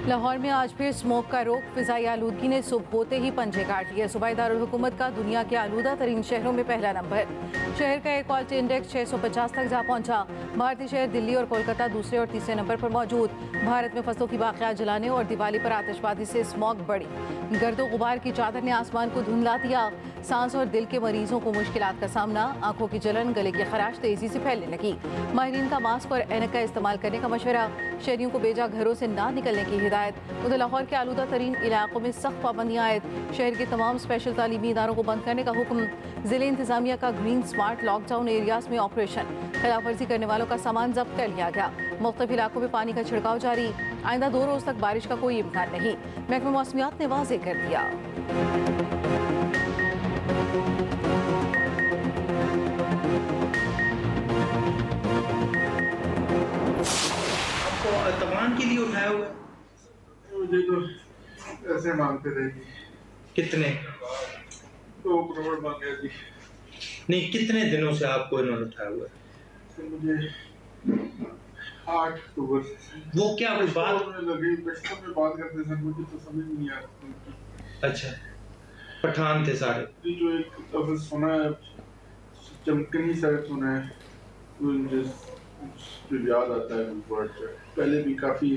लाहौर में आज फिर स्मोक का रोक। फिजाई आलूदगी ने सुबह होते ही पंजे काट लिए। सूबाई दारुल हुकूमत का दुनिया के आलूदा तरीन शहरों में पहला नंबर। शहर का एयर क्वालिटी इंडेक्स 650 तक जा पहुंचा। भारतीय शहर दिल्ली और कोलकाता दूसरे और तीसरे नंबर पर मौजूद। भारत में फसलों की बाकियात जलाने और दिवाली पर आतिशबाजी से स्मॉग बढ़ी। गर्दो गुबार की चादर ने आसमान को धुंधला दिया। सांस और दिल के मरीजों को मुश्किलात का सामना। आंखों की जलन, गले की खराश तेजी से फैलने लगी। माहिरीन का मास्क और ऐनक का इस्तेमाल करने का मशवरा। शहरियों को बेजा घरों से ना निकलने की हिदायत। उधर लाहौर के आलूदा तरीन इलाकों में सख्त पाबंदियां आयद। शहर के तमाम स्पेशल तालीमी इदारों को बंद करने का हुक्म। जिले इंतजामिया का ग्रीन स्मार्ट लॉकडाउन एरियाज में ऑपरेशन। खिलाफ वर्जी करने वालों का सामान जब्त कर लिया गया। मुख्तलिफ इलाकों में पानी का छिड़काव जारी। आइंदा 2 रोज तक बारिश का कोई इम्कान नहीं। महकमा मौसमियात ने वाज़े कर दिया। तमाम के लिए उठाया हुआ है? मुझे तो ऐसे मांगते थे जी। कितने? 2 करोड़ मांगे जी। नहीं, कितने दिनों से आपको इन्होंने उठाया हुआ है? तो मुझे 8 अक्टूबर से वो क्या कोई बात लगी, बचपन में बात करते सर, मुझे तो समझ नहीं आता। अच्छा, पठान थे सारे? जी, जो एक दफा सुना है, चमकनी सर सुना है, वो मुझे याद आता है वर्ड। पहले भी काफी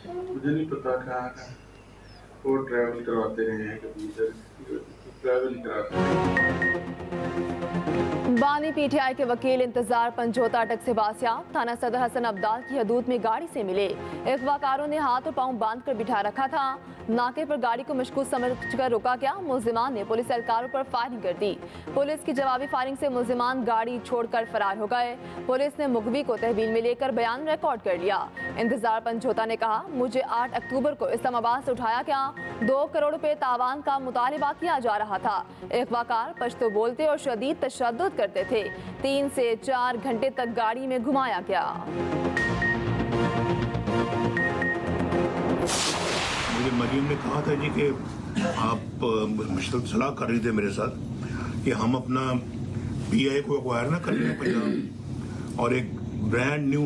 मुझे नहीं पता कहाँ वो ट्रैवल करवाते रहे हैं, कभी इधर ट्रैवल कराते हैं। बानी पीटीआई के वकील इंतजार पंजोता अटक से बासियाब। थाना सदर हसन अब्दाल की हदूद में गाड़ी से मिले। अगवाकारों ने हाथ और पांव बांध कर बिठा रखा था। नाके पर गाड़ी को मशकूक समझकर रोका गया। मुल्जिमान ने पुलिस एहलकारों पर फायरिंग कर दी। पुलिस की जवाबी फायरिंग से मुल्जिमान गाड़ी छोड़कर फरार हो गए। पुलिस ने मुखबी को तहवील में लेकर बयान रिकॉर्ड कर लिया। इंतजार पंजोता ने कहा, मुझे 8 अक्टूबर को इस्लामाबाद से उठाया गया। 2 करोड़ रुपए तावान का मुतालिबा किया जा रहा था। अगवाकार पश्तो बोलते और शदीद तशद्दुद करते थे। 3 से 4 घंटे तक गाड़ी में घुमाया गया। मुझे मरीम ने कहा था जी कि आप मुश्किल सलाह कर रही थे मेरे साथ कि हम अपना पीआई को एक्वायर ना कर लें पंजाब और एक ब्रांड न्यू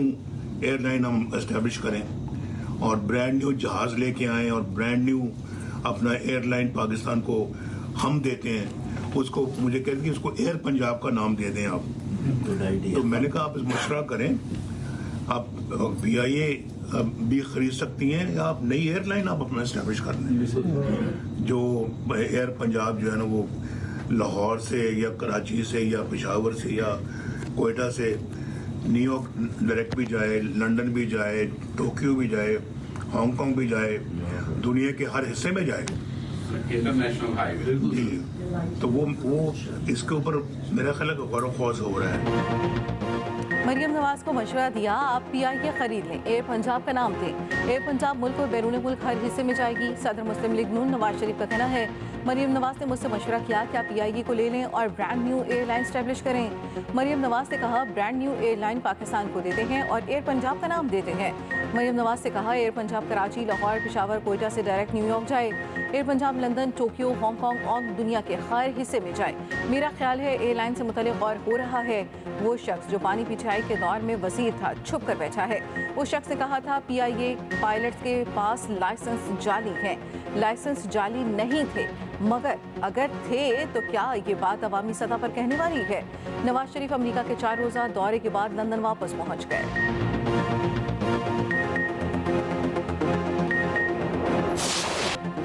एयरलाइन हम एस्टेब्लिश करें और ब्रांड न्यू जहाज लेके आएं और ब्रांड न्यू अपना एयरलाइन पाकिस्तान को हम देते हैं। उसको मुझे कहते कि उसको एयर पंजाब का नाम दे दें आप। तो मैंने कहा आप मशवरा करें, आप पीआईए भी खरीद सकती हैं या आप नई एयरलाइन आप अपना एस्टेब्लिश कर लें। जो एयर पंजाब जो है ना वो लाहौर से या कराची से या पेशावर से या कोयटा से न्यूयॉर्क डायरेक्ट भी जाए, लंदन भी जाए, टोक्यो भी जाए, हांगकांग भी जाए, दुनिया के हर हिस्से में जाए इंटरनेशनल हाईवे। तो वो इसके ऊपर मेरा ख्याल है गौर ख्वास हो रहा है। मरियम नवाज को मशवरा दिया, आप पीआईए खरीद लें, एयर पंजाब का नाम दें। एयर पंजाब मुल्क और बैरून मुल्क हर हिस्से में जाएगी। सदर मुस्लिम लीग नून नवाज शरीफ का कहना है, मरियम नवाज ने मुझसे मशवरा किया कि आप पीआईए को ले लें और ब्रांड न्यू एयरलाइन स्टैब्लिश करें। मरियम नवाज ने कहा, ब्रांड न्यू एयरलाइन पाकिस्तान को देते हैं और एयर पंजाब का नाम देते हैं। मरियम नवाज से कहा, एयर पंजाब कराची, लाहौर, पेशावर, कोयटा से डायरेक्ट न्यूयॉर्क जाए। Air Punjab London, Tokyo, Hong Kong और दुनिया के हर हिस्से में जाए। मेरा ख्याल है एयरलाइन से मुतल्लिक़ गौर हो रहा है। वो शख्स जो पानी पीटीआई के दौर में वजीर था छुप कर बैठा है। उस शख्स ने कहा था, पीआईए पायलट्स के पास लाइसेंस जाली है। लाइसेंस जाली नहीं थे, मगर अगर थे तो क्या ये बात अवामी सतह पर कहने वाली है। नवाज शरीफ अमेरिका के 4 रोज़ा दौरे के बाद लंदन वापस पहुंच गए।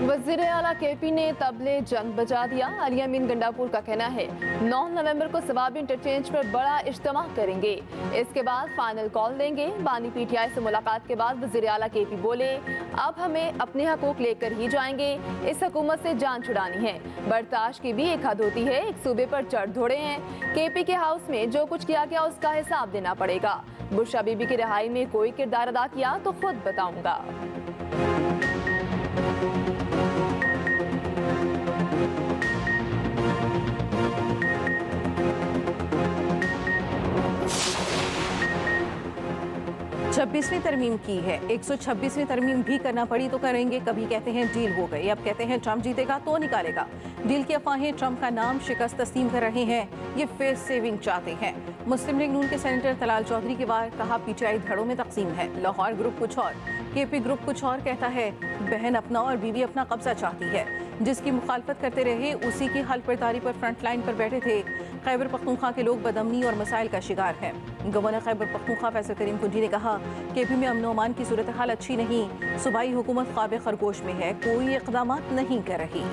वज़ीर आला केपी ने तबले जंग बजा दिया। अली अमीन गंडापुर का कहना है, 9 नवंबर को सवाबी इंटरचेंज पर बड़ा इज्तिमा करेंगे, इसके बाद फाइनल कॉल देंगे। बानी पीटीआई से मुलाकात के बाद वज़ीर आला केपी बोले, अब हमें अपने हकूक लेकर ही जाएंगे। इस हुकूमत से जान छुड़ानी है, बर्दाश्त की भी एक हद होती है। एक सूबे पर चढ़ धोड़े हैं। केपी के हाउस में जो कुछ किया गया उसका हिसाब देना पड़ेगा। बुशरा बीबी की रिहाई में कोई किरदार अदा किया तो खुद बताऊंगा। छब्बीसवीं तरमीम की है, 126वीं तरमीम भी करना पड़ी तो करेंगे। कभी कहते हैं डील हो गई, अब कहते हैं ट्रंप जीतेगा तो निकालेगा। डील की अफवाहें ट्रंप का नाम शिकस्त तस्लीम कर रहे हैं। ये फेस सेविंग चाहते हैं। मुस्लिम लीग नून के सेनेटर तलाल चौधरी के बार कहा, पीटीआई धड़ों में तकसीम है, लाहौर ग्रुप कुछ और। केपी ग्रुप कुछ और कहता है, बहन अपना और बीवी अपना कब्जा चाहती है। जिसकी मुखालफत करते रहे उसी की हल्फबर्दारी पर फ्रंट लाइन पर बैठे थे। खैबर पख्तूनख्वा के लोग बदअमनी और मसाइल का शिकार हैं। गवर्नर खैबर पख्तूनख्वा फैसल करीम कुंडी ने कहा, केपी में अमन अमान की सूरत हाल अच्छी नहीं, सूबाई हुकूमत ख्वाब खरगोश में है, कोई इक़दाम नहीं कर रही।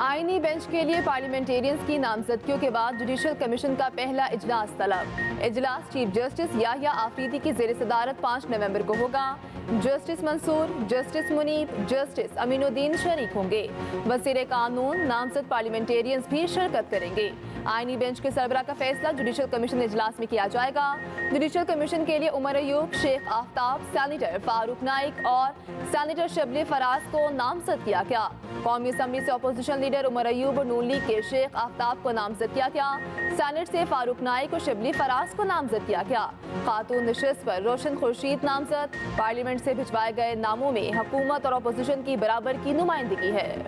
आईनी बेंच के लिए पार्लियामेंटेरियंस की नामजदगियों के बाद जुडिशल कमीशन का पहला इजलास तलब। इजलास चीफ जस्टिस याहिया आफरीदी की ज़ेर सदारत 5 नवंबर को होगा। Justice Mansoor, justice Munib, justice Aminuddin शरीक होंगे। वज़ीर कानून, नामजद पार्लियामेंटेरियंस भी शिरकत करेंगे। आईनी बेंच के सरबराह का फैसला जुडिशल कमीशन इजलास में किया जाएगा। जुडिशल कमीशन के लिए उमर अयूब, शेख आफ्ताब, सैनेटर फारूक नाइक और सैनेटर शबली फराज को नामजद किया गया। कौमी असम्बली से अपोजिशन लीडर उमर अयूब और नून लीग के शेख आफ्ताब को नामजद किया गया। सेनेट से फारूक नाइक और शबली फराज को नामजद किया गया। खातून नशिस्त पर रोशन खुर्शीद नामजद। पार्लियामेंट से भिजवाए गए नामों में हुकूमत और अपोजिशन की बराबर की नुमाइंदगी है।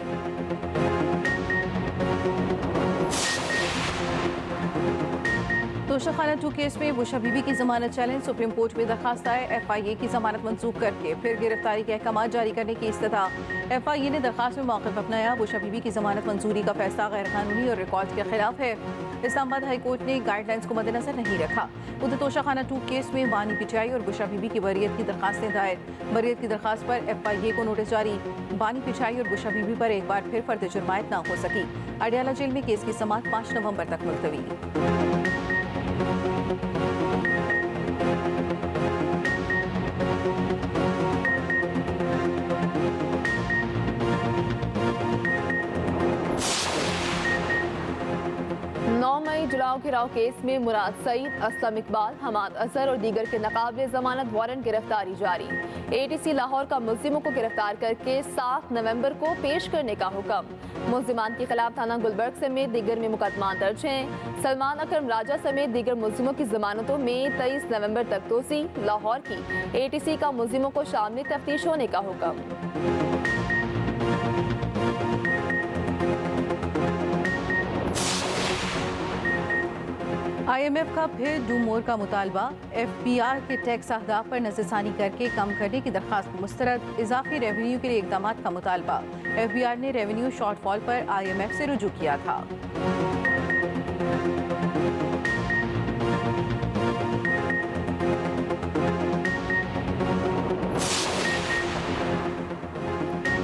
तोशाखाना 2 केस में बुशा बीबी की जमानत चैलेंज, सुप्रीम कोर्ट में दरखास्त आए। FIA की जमानत मंसूख करके फिर गिरफ्तारी के अहकाम जारी करने की इस्तदा। FIA ने दरखास्त में मौक़िफ़ अपनाया। बुशा बीबी की जमानत मंजूरी का फैसला गैर कानूनी और रिकॉर्ड के खिलाफ है। इस्लामाबाद हाई कोर्ट ने गाइडलाइंस को मद्देनजर नहीं रखा। उधर तोशाखाना 2 केस में बानी पिचाई और बुशा बीबी की बरियत की दरखास्तें दायर। बरियत की दरखास्त पर FIA को नोटिस जारी। बानी पिचाई और बुशा बीबी पर एक बार फिर फर्द जुर्मायत न हो सकी। अडियाला जेल में केस की समाअत 5 नवंबर तक मुलतवी। जुलाओ गिराव केस में मुराद सईद, असलम इकबाल, हमाद अजहर और दीगर के नकाबले जमानत वारंट गिरफ्तारी जारी। ATC लाहौर का मुल्जिमों को गिरफ्तार करके 7 नवंबर को पेश करने का हुक्म। मुल्जिमान के खिलाफ थाना गुलबर्ग समेत दीगर में मुकदमा दर्ज हैं। सलमान अकरम राजा समेत दीगर मुल्जिमों की जमानतों में 23 नवंबर तक तोसी। लाहौर की ATC का मुल्जिमों को शामिल तफ्तीश होने का हुक्म। IMF का फिर डू मोर का मुतालबा। FBR के टैक्स अहदाफ पर नजरसानी करके कम करने की दरखास्त मुस्तरद। इजाफी रेवेन्यू के लिए इकदाम का मुतालबा। FBR ने रेवेन्यू शॉर्टफॉल पर IMF से रुजू किया था।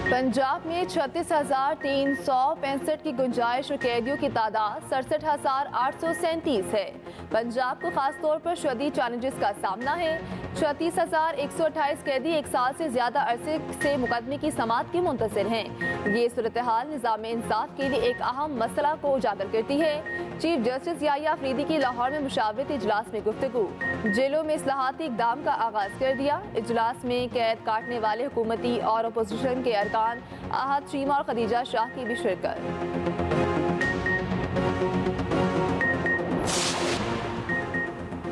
पंजाब में 36,365 की गुंजाइश और कैदियों की तादाद 67,837 है। पंजाब को खास तौर पर शदीद चैलेंजेस का सामना है। 36,128 कैदी 1 साल से ज्यादा अरसे से मुकदमे की समाअत के मुंतज़िर हैं। ये सूरत हाल निज़ाम इंसाफ के लिए एक अहम मसला को उजागर करती है। चीफ जस्टिस याहिया आफरीदी की लाहौर में मुशावरती इजलास में गुफ्तगू। जेलों में इस्लाहाती इक़दाम का आगाज कर दिया। इजलास में कैद काटने वाले हुकूमती और अपोजिशन के अरकान आहत शीमा और खदीजा शाह की भी शिरकत।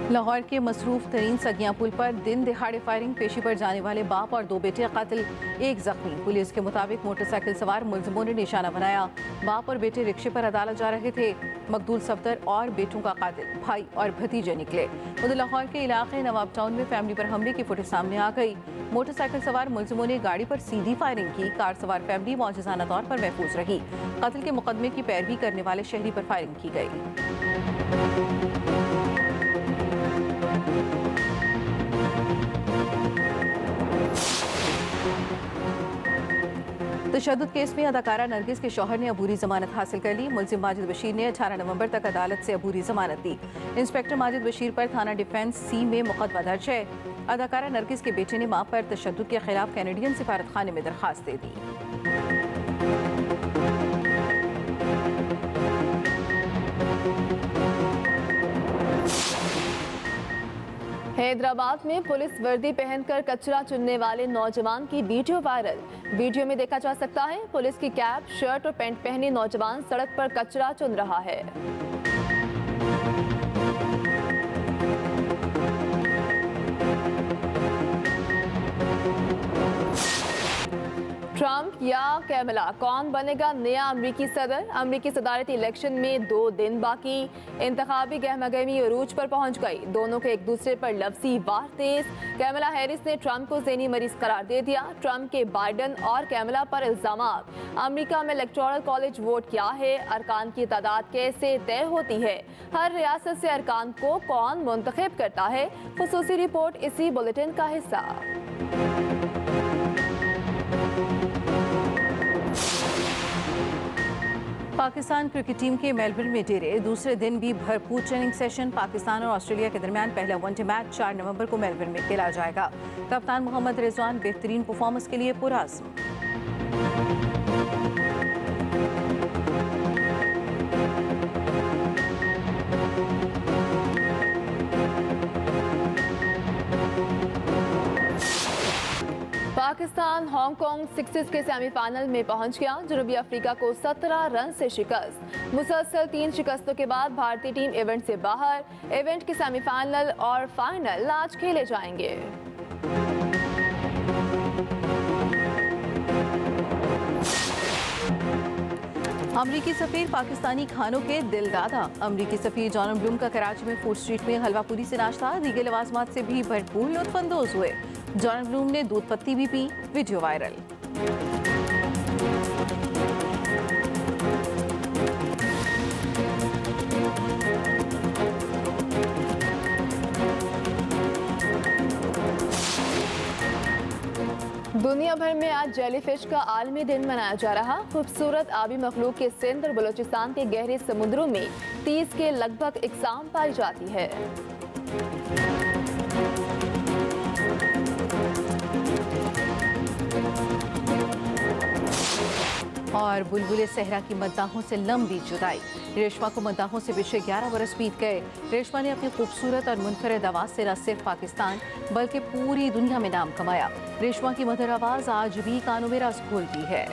लाहौर के मसरूफ तरीन सगिया पुल पर दिन दिहाड़े फायरिंग, पेशी पर जाने वाले बाप और 2 बेटे कातिल, 1 जख्मी। पुलिस के मुताबिक मोटरसाइकिल सवार मुल्जिमों ने निशाना बनाया। बाप और बेटे रिक्शे पर अदालत जा रहे थे। मकदूल सफदर और बेटों का कातिल भाई और भतीजे निकले। उधर लाहौर के इलाके नवाब टाउन में फैमिली पर हमले की फुटेज सामने आ गई। मोटरसाइकिल सवार मुल्जिमों ने गाड़ी पर सीधी फायरिंग की। कार सवार फैमिली मौजूदाना तौर पर महफूज रही। कत्ल के मुकदमे की पैरवी करने वाले शहरी पर फायरिंग की गई। तशद्दुद केस में अदाकारा नरगिस के शौहर ने अबूरी जमानत हासिल कर ली। मुल्जिम माजिद बशीर ने 18 नवंबर तक अदालत से अबूरी जमानत दी। इंस्पेक्टर माजिद बशीर पर थाना डिफेंस C में मुकदमा दर्ज है। अदाकारा नरगिस के बेटे ने मां पर तशद्दुद के खिलाफ कैनेडियन सिफारत खाने में दरखास्त दे दी। हैदराबाद में पुलिस वर्दी पहनकर कचरा चुनने वाले नौजवान की वीडियो वायरल। वीडियो में देखा जा सकता है पुलिस की कैप, शर्ट और पैंट पहने नौजवान सड़क पर कचरा चुन रहा है। ट्रंप या कैमला, कौन बनेगा नया अमरीकी सदर? अमरीकी सदारती इलेक्शन में 2 दिन बाकी। इंतखाबी गहमागहमी अरूज पर पहुंच गई। दोनों के एक दूसरे पर लफ्जी वार तेज। कैमला हैरिस ने ट्रंप को ज़हनी मरीज करार दे दिया। ट्रंप के बाइडन और कैमला पर इल्जामात। अमरीका में इलेक्टोरल कॉलेज वोट क्या है? अरकान की तादाद कैसे तय होती है? हर रियासत से अरकान को कौन मुंतखब करता है? खुसूसी रिपोर्ट इसी बुलेटिन का हिस्सा। पाकिस्तान क्रिकेट टीम के मेलबर्न में डेरे। दूसरे दिन भी भरपूर ट्रेनिंग सेशन। पाकिस्तान और ऑस्ट्रेलिया के दरमियान पहला वनडे मैच 4 नवंबर को मेलबर्न में खेला जाएगा। कप्तान मोहम्मद रिजवान बेहतरीन परफॉर्मेंस के लिए पुरअज़्म। पाकिस्तान हांगकांग सिक्सेस के सेमीफाइनल में पहुंच गया। जनूबी अफ्रीका को 17 रन से शिकस्त। मुसलसल 3 शिकस्तों के बाद भारतीय टीम इवेंट से बाहर। इवेंट के सेमीफाइनल और फाइनल आज खेले जाएंगे। अमरीकी सफीर पाकिस्तानी खानों के दिलदादा। अमरीकी सफीर जॉन ब्लूम का कराची में फूड स्ट्रीट में हलवा पूरी से नाश्ता। दीगे लवाजमात से भी भरपूर लुत्फानंदोज हुए। जॉन ब्लूम ने दूध पत्ती भी पी। Video viral. दुनिया भर में आज जेलीफिश का आलमी दिन मनाया जा रहा। खूबसूरत आबी मखलूक के सिंध और बलूचिस्तान के गहरे समुद्रों में 30 के लगभग इकसाम पाई जाती है। और बुलबुले सहरा की मद्दाहों से लंबी जुदाई। रेशमा को मद्दाहों से पिछले 11 बरस बीत गए। रेशमा ने अपनी खूबसूरत और मुनफरिद आवाज़ से न सिर्फ पाकिस्तान बल्कि पूरी दुनिया में नाम कमाया। रेशमा की मधुर आवाज़ आज भी कानों में रस घोलती है।